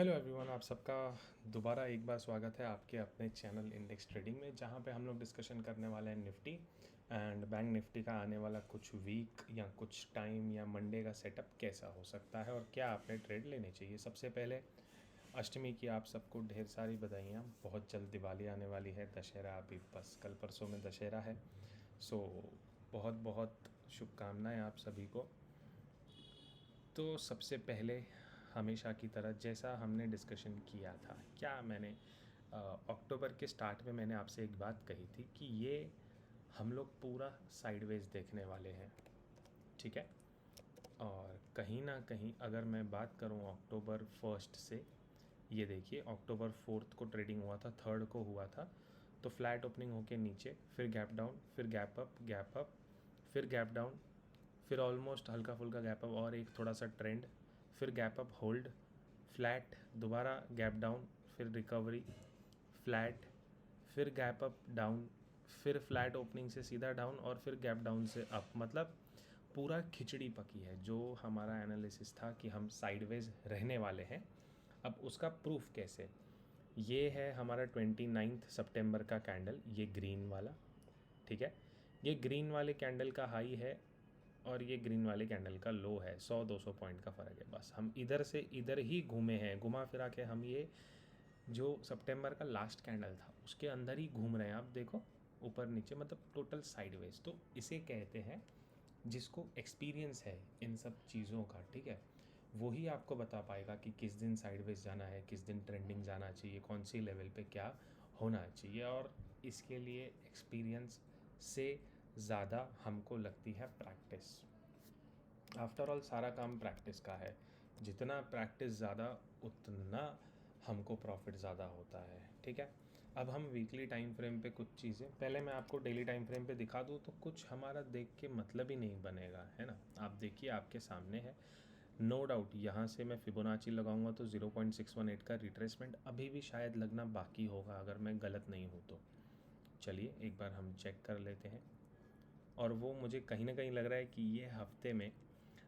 Hello everyone, आप सबका दोबारा एक बार स्वागत है आपके अपने चैनल इंडेक्स ट्रेडिंग में, जहां पे हम लोग डिस्कशन करने वाले हैं निफ्टी एंड बैंक निफ्टी का आने वाला कुछ वीक या कुछ टाइम या मंडे का सेटअप कैसा हो सकता है और क्या आपने ट्रेड लेने चाहिए। सबसे पहले अष्टमी की आप सबको ढेर सारी बधाइयाँ। बहुत जल्द दिवाली आने वाली है, दशहरा अभी बस कल परसों में दशहरा है। सो बहुत बहुत शुभकामनाएँ आप सभी को। तो सबसे पहले हमेशा की तरह जैसा हमने डिस्कशन किया था, क्या मैंने अक्टूबर के स्टार्ट में मैंने आपसे एक बात कही थी कि ये हम लोग पूरा साइडवेज देखने वाले हैं, ठीक है। और कहीं ना कहीं अगर मैं बात करूं अक्टूबर 1 से, ये देखिए अक्टूबर 4 को ट्रेडिंग हुआ था, 3 को हुआ था। तो फ्लैट ओपनिंग होके नीचे, फिर गैप डाउन, फिर गैप अप, फिर गैप डाउन, फिर ऑलमोस्ट हल्का फुल्का गैप अप और एक थोड़ा सा ट्रेंड, फिर गैप अप होल्ड, फ्लैट, दोबारा गैप डाउन, फिर रिकवरी, फ्लैट, फिर गैप अप डाउन, फिर फ्लैट ओपनिंग से सीधा डाउन और फिर गैप डाउन से अप। मतलब पूरा खिचड़ी पकी है जो हमारा एनालिसिस था कि हम साइडवेज रहने वाले हैं। अब उसका प्रूफ कैसे, ये है हमारा 29 सितंबर का कैंडल, ये ग्रीन वाला, ठीक है। ये ग्रीन वाले कैंडल का हाई है और ये ग्रीन वाले कैंडल का लो है। 100-200 पॉइंट का फ़र्क है बस। हम इधर से इधर ही घूमे हैं, घुमा फिरा के हम ये जो सितंबर का लास्ट कैंडल था उसके अंदर ही घूम रहे हैं। आप देखो ऊपर नीचे, मतलब टोटल साइडवेज। तो इसे कहते हैं, जिसको एक्सपीरियंस है इन सब चीज़ों का, ठीक है, वही आपको बता पाएगा कि किस दिन साइडवेज जाना है, किस दिन ट्रेंडिंग जाना चाहिए, कौन सी लेवल पे क्या होना चाहिए। और इसके लिए एक्सपीरियंस से ज़्यादा हमको लगती है प्रैक्टिस। आफ्टर ऑल सारा काम प्रैक्टिस का है, जितना प्रैक्टिस ज़्यादा उतना हमको प्रॉफिट ज़्यादा होता है, ठीक है। अब हम वीकली टाइम फ्रेम पे कुछ चीज़ें, पहले मैं आपको डेली टाइम फ्रेम पे दिखा दूँ तो कुछ हमारा देख के मतलब ही नहीं बनेगा, है ना। आप देखिए आपके सामने है, नो डाउट यहाँ से मैं फिबोनाची लगाऊंगा तो 0.618 का रिट्रेसमेंट अभी भी शायद लगना बाकी होगा, अगर मैं गलत नहीं हूँ तो। चलिए एक बार हम चेक कर लेते हैं। और वो मुझे कहीं ना कहीं लग रहा है कि ये हफ्ते में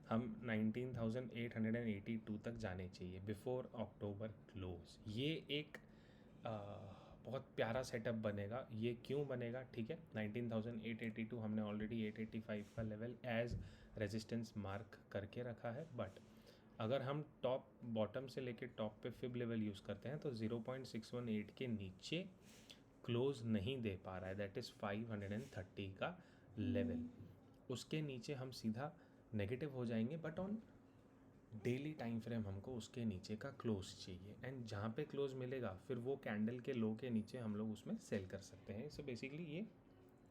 हम 19,882 तक जाने चाहिए बिफोर अक्टूबर क्लोज। ये एक बहुत प्यारा सेटअप बनेगा। ये क्यों बनेगा, ठीक है। 19,882 हमने ऑलरेडी 885 का लेवल एज रेजिस्टेंस मार्क करके रखा है, बट अगर हम टॉप बॉटम से लेके टॉप पे फिब लेवल यूज़ करते हैं तो 0.618 के नीचे क्लोज नहीं दे पा रहा है, दैट इज़ 530 का लेवल। उसके नीचे हम सीधा नेगेटिव हो जाएंगे, but on daily time frame हमको उसके नीचे का क्लोज चाहिए, एंड जहाँ पे क्लोज मिलेगा फिर वो कैंडल के लो के नीचे हम लोग उसमें सेल कर सकते हैं। सो बेसिकली ये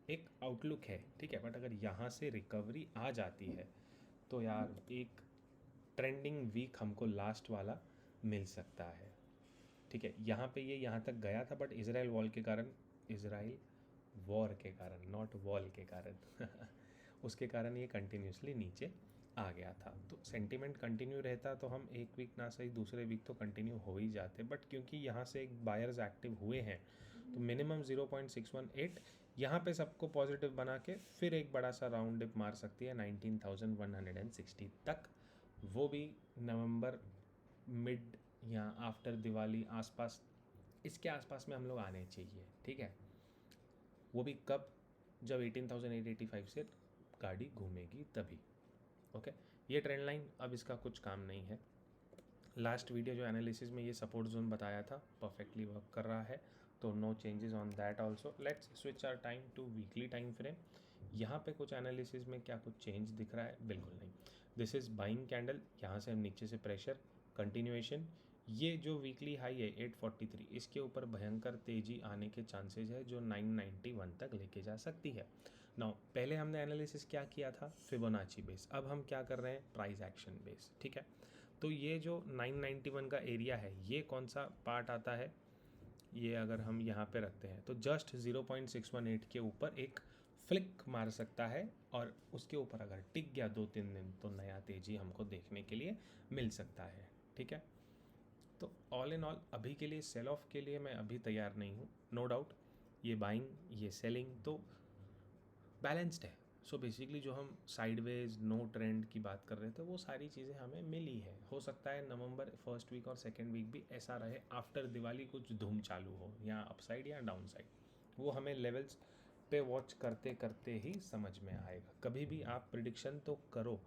एक आउटलुक है, ठीक है। बट अगर यहाँ से रिकवरी आ जाती है तो यार एक ट्रेंडिंग वीक हमको लास्ट वाला मिल सकता है, ठीक है। यहाँ पे ये यहाँ तक गया था, बट इजराइल वॉर के कारण, नॉट वॉल के कारण उसके कारण ये कंटिन्यूसली नीचे आ गया था। तो सेंटीमेंट कंटिन्यू रहता तो हम एक वीक ना सही दूसरे वीक तो कंटिन्यू हो ही जाते, बट क्योंकि यहाँ से एक बायर्स एक्टिव हुए हैं तो मिनिमम 0.618 यहाँ पे सबको पॉजिटिव बना के फिर एक बड़ा सा राउंड डिप मार सकती है 19,160 तक। वो भी नवंबर मिड या आफ्टर दिवाली आसपास, इसके आसपास में हम लोग आने चाहिए, ठीक है। वो भी कब, जब 18,885 से गाड़ी घूमेगी तभी, ओके। ये ट्रेंड लाइन, अब इसका कुछ काम नहीं है। लास्ट वीडियो जो एनालिसिस में ये सपोर्ट जोन बताया था परफेक्टली वर्क कर रहा है, तो no changes on that also. Let's switch our time to weekly time frame. यहाँ पे कुछ एनालिसिस में क्या कुछ चेंज दिख रहा है, बिल्कुल नहीं। दिस इज़ बाइंग कैंडल, यहाँ से हम नीचे से प्रेशर कंटिन्यूएशन। ये जो वीकली हाई है 843, इसके ऊपर भयंकर तेज़ी आने के चांसेस है जो 991 तक लेके जा सकती है। नाउ पहले हमने एनालिसिस क्या किया था, फिबोनाची बेस, अब हम क्या कर रहे हैं, प्राइस एक्शन बेस, ठीक है। तो ये जो 991 का एरिया है, ये कौन सा पार्ट आता है, ये अगर हम यहाँ पे रखते हैं तो जस्ट 0.618 के ऊपर एक फ्लिक मार सकता है, और उसके ऊपर अगर टिक गया 2-3 दिन तो नया तेज़ी हमको देखने के लिए मिल सकता है, ठीक है। तो ऑल इन ऑल अभी के लिए सेल ऑफ के लिए मैं अभी तैयार नहीं हूँ, नो डाउट। ये बाइंग ये सेलिंग तो बैलेंस्ड है, सो बेसिकली जो हम साइडवेज नो ट्रेंड की बात कर रहे थे वो सारी चीज़ें हमें मिली है। हो सकता है नवंबर फर्स्ट वीक और सेकेंड वीक भी ऐसा रहे, आफ्टर दिवाली कुछ धूम चालू हो, या अपसाइड या डाउन साइड, वो हमें लेवल्स पे वॉच करते करते ही समझ में आएगा। कभी भी आप प्रिडिक्शन तो करो,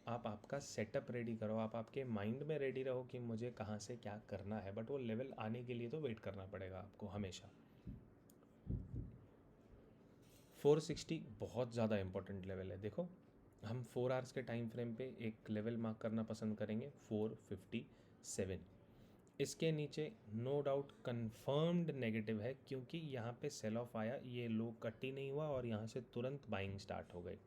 आप आपका सेटअप रेडी करो, आप आपके माइंड में रेडी रहो कि मुझे कहाँ से क्या करना है, बट वो लेवल आने के लिए तो वेट करना पड़ेगा आपको हमेशा। 460 बहुत ज़्यादा इंपॉर्टेंट लेवल है। देखो हम 4 आवर्स के टाइम फ्रेम पे एक लेवल मार्क करना पसंद करेंगे, 457। इसके नीचे नो डाउट कंफर्म्ड नेगेटिव है, क्योंकि यहाँ पे सेल ऑफ आया, ये लो कट ही नहीं हुआ और यहाँ से तुरंत बाइंग स्टार्ट हो गई।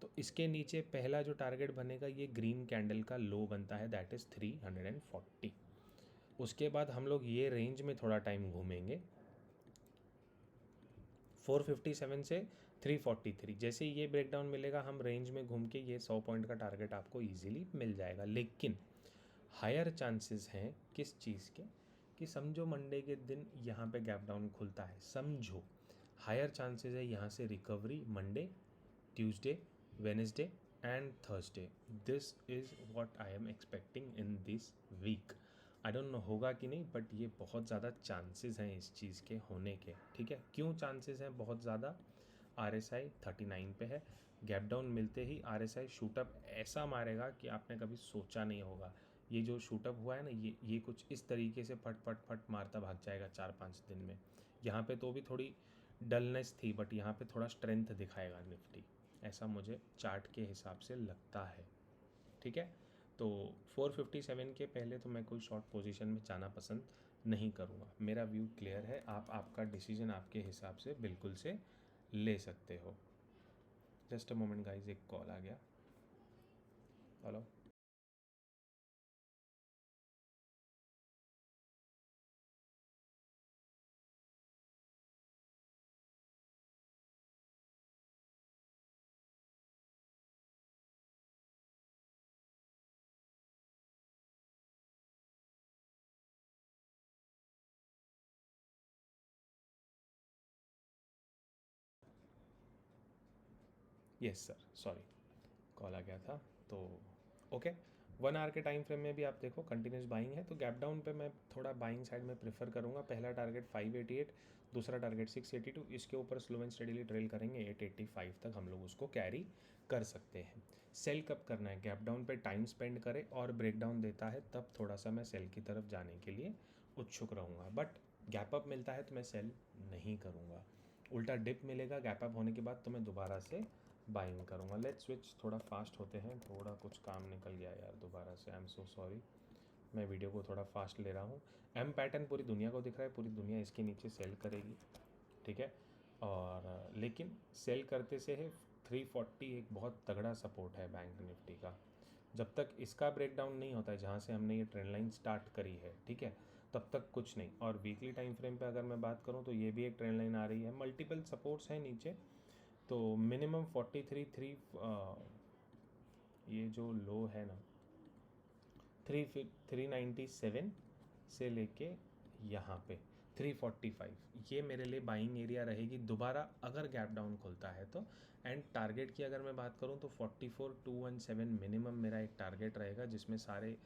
तो इसके नीचे पहला जो टारगेट बनेगा ये ग्रीन कैंडल का लो बनता है, दैट इज़ 340। उसके बाद हम लोग ये रेंज में थोड़ा टाइम घूमेंगे, 457 से 343। जैसे ये ब्रेकडाउन मिलेगा हम रेंज में घूम के ये 100 पॉइंट का टारगेट आपको इजीली मिल जाएगा। लेकिन हायर चांसेस हैं किस चीज़ के, कि समझो मंडे के दिन यहाँ पे गैप डाउन खुलता है, समझो हायर चांसेस है यहाँ से recovery Monday, Tuesday, Wednesday and Thursday. This is what I am expecting in this week. I don't know होगा कि नहीं, बट ये बहुत ज़्यादा चांसेस हैं इस चीज़ के होने के। ठीक है, क्यों चांसेस हैं बहुत ज़्यादा? RSI 39 पे है, गैप डाउन मिलते ही RSI शूटअप ऐसा मारेगा कि आपने कभी सोचा नहीं होगा। ये जो शूटअप हुआ है ना, ये कुछ इस तरीके से फट फट फट मारता भाग जाएगा 4-5 दिन में। यहाँ पे तो भी थोड़ी डलनेस थी, बट यहाँ पे थोड़ा स्ट्रेंथ दिखाएगा निफ्टी, ऐसा मुझे चार्ट के हिसाब से लगता है। ठीक है, तो 457 के पहले तो मैं कोई शॉर्ट पोजीशन में जाना पसंद नहीं करूँगा। मेरा व्यू क्लियर है, आप आपका डिसीजन आपके हिसाब से बिल्कुल से ले सकते हो। जस्ट अ मोमेंट गाइज, एक कॉल आ गया। Hello. Yes sir, sorry, call आ गया था। तो ओके, 1 आवर के टाइम फ्रेम में भी आप देखो कंटिन्यूस बाइंग है, तो गैप डाउन पे मैं थोड़ा बाइंग साइड में प्रेफर करूँगा। पहला टारगेट 588, दूसरा टारगेट 682, इसके ऊपर स्लो एंड स्टडीली ट्रेल करेंगे 885 तक हम लोग उसको कैरी कर सकते हैं। सेल कब करना है? गैप डाउन पे टाइम स्पेंड करें और ब्रेक डाउन देता है तब थोड़ा सा मैं सेल की तरफ जाने के लिए उत्सुक रहूँगा, बट गैप अप मिलता है तो मैं सेल नहीं करूँगा। उल्टा डिप मिलेगा गैप अप होने के बाद तो मैं दोबारा से बाइंग करूँगा। लेट्स स्विच, थोड़ा फास्ट होते हैं, थोड़ा कुछ काम निकल गया यार दोबारा से, आई एम सो सॉरी। मैं वीडियो को थोड़ा फास्ट ले रहा हूँ। एम पैटर्न पूरी दुनिया को दिख रहा है, पूरी दुनिया इसके नीचे सेल करेगी। ठीक है, और लेकिन सेल करते से है 340 एक बहुत तगड़ा सपोर्ट है बैंक निफ्टी का। जब तक इसका ब्रेकडाउन नहीं होता है जहाँ से हमने ये ट्रेंड लाइन स्टार्ट करी है, ठीक है, तब तक कुछ नहीं। और वीकली टाइम फ्रेम पे अगर मैं बात करूँ तो ये भी एक ट्रेंड लाइन आ रही है, मल्टीपल सपोर्ट्स हैं नीचे। तो मिनिमम 43 ये जो लो है ना 397 से लेके यहाँ पे 345, ये मेरे लिए बाइंग एरिया रहेगी दोबारा अगर गैप डाउन खुलता है तो। एंड टारगेट की अगर मैं बात करूँ तो 44217 मिनिमम मेरा एक टारगेट रहेगा, जिसमें सारे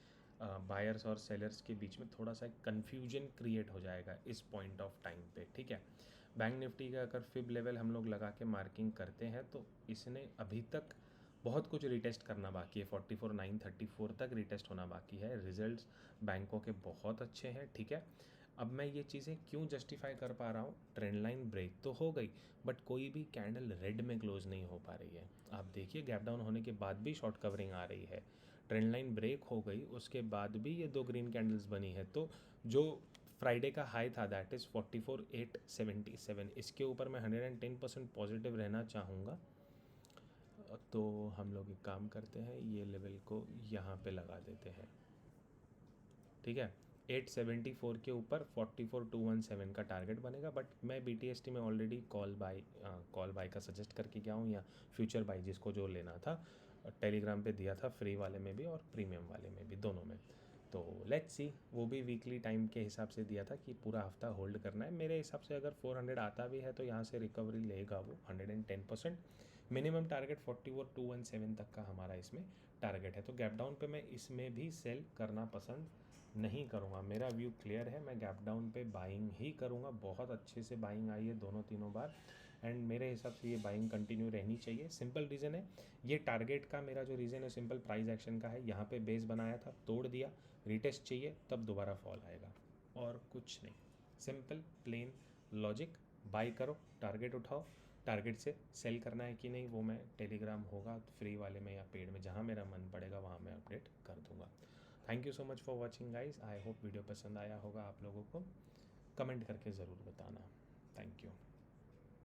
बायर्स और सेलर्स के बीच में थोड़ा सा कन्फ्यूजन क्रिएट हो जाएगा इस पॉइंट ऑफ टाइम पे। ठीक है, बैंक निफ्टी का अगर फिब लेवल हम लोग लगा के मार्किंग करते हैं तो इसने अभी तक बहुत कुछ रिटेस्ट करना बाकी है, 44,934 तक रिटेस्ट होना बाकी है। रिजल्ट्स बैंकों के बहुत अच्छे हैं। ठीक है, अब मैं ये चीज़ें क्यों जस्टिफाई कर पा रहा हूँ, ट्रेंड लाइन ब्रेक तो हो गई बट कोई भी कैंडल रेड में क्लोज नहीं हो पा रही है। आप देखिए गैप डाउन होने के बाद भी शॉर्ट कवरिंग आ रही है, ट्रेंड लाइन ब्रेक हो गई उसके बाद भी ये 2 ग्रीन कैंडल्स बनी है। तो जो फ्राइडे का हाई था दैट इज़ 44,877, इसके ऊपर मैं 110% पॉजिटिव रहना चाहूँगा। तो हम लोग एक काम करते हैं, ये लेवल को यहाँ पे लगा देते हैं। ठीक है, 874 के ऊपर 44217 का टारगेट बनेगा, बट मैं BTST में ऑलरेडी कॉल बाय का सजेस्ट करके गया हूँ, या फ्यूचर बाय जिसको जो लेना था टेलीग्राम पे दिया था, फ्री वाले में भी और प्रीमियम वाले में भी, दोनों में। तो लेट्स सी, वो भी वीकली टाइम के हिसाब से दिया था कि पूरा हफ्ता होल्ड करना है। मेरे हिसाब से अगर 400 आता भी है तो यहाँ से रिकवरी लेगा वो 110%। मिनिमम टारगेट 44217 तक का हमारा इसमें टारगेट है। तो गैप डाउन पे मैं इसमें भी सेल करना पसंद नहीं करूँगा। मेरा व्यू क्लियर है, मैं गैप डाउन पे बाइंग ही करूँगा। बहुत अच्छे से बाइंग आई है दोनों तीनों बार, एंड मेरे हिसाब से ये बाइंग कंटिन्यू रहनी चाहिए। सिंपल रीज़न है, ये टारगेट का मेरा जो रीज़न है सिंपल प्राइस एक्शन का है। यहाँ पे बेस बनाया था, तोड़ दिया, रीटेस्ट चाहिए तब दोबारा फॉल आएगा, और कुछ नहीं। सिंपल प्लेन लॉजिक, बाई करो, टारगेट उठाओ, टारगेट से सेल करना है कि नहीं वो मैं टेलीग्राम होगा फ्री वाले में या पेड में, जहाँ मेरा मन पड़ेगा वहाँ मैं अपडेट कर दूँगा। Thank you so much for watching guys. I hope video पसंद आया होगा आप लोगों को। कमेंट करके ज़रूर बताना। Thank you.